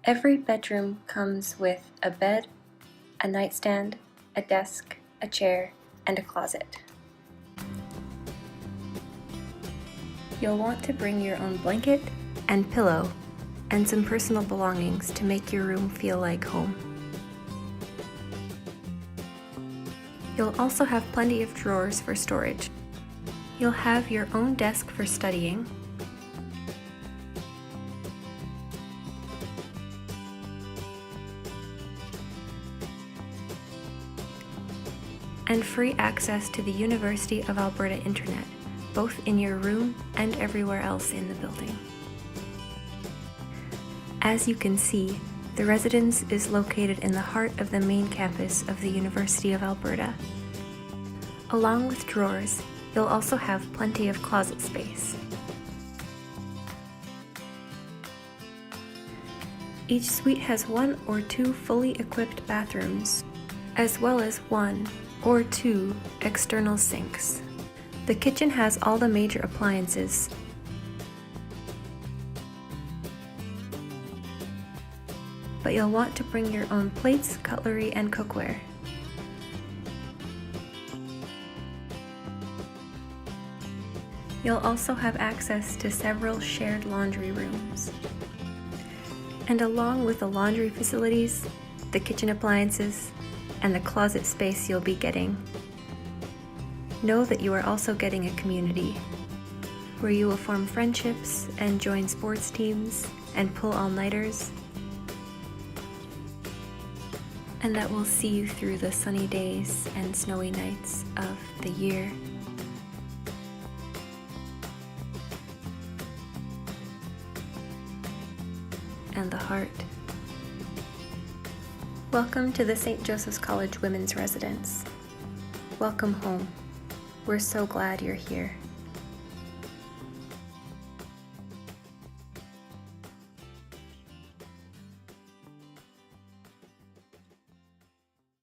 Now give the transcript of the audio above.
Every bedroom comes with a bed, a nightstand, a desk, a chair, and a closet. You'll want to bring your own blanket and pillow and some personal belongings to make your room feel like home. You'll also have plenty of drawers for storage. You'll have your own desk for studying, and free access to the University of Alberta Internet, both in your room and everywhere else in the building. As you can see, the residence is located in the heart of the main campus of the University of Alberta. Along with drawers, you'll also have plenty of closet space. Each suite has 1 or 2 fully equipped bathrooms, as well as 1 or 2 external sinks. The kitchen has all the major appliances, but you'll want to bring your own plates, cutlery, and cookware. You'll also have access to several shared laundry rooms. And along with the laundry facilities, the kitchen appliances, and the closet space you'll be getting, know that you are also getting a community where you will form friendships and join sports teams and pull all-nighters, and that will see you through the sunny days and snowy nights of the year. And the heart. Welcome to the St. Joseph's College Women's Residence. Welcome home. We're so glad you're here.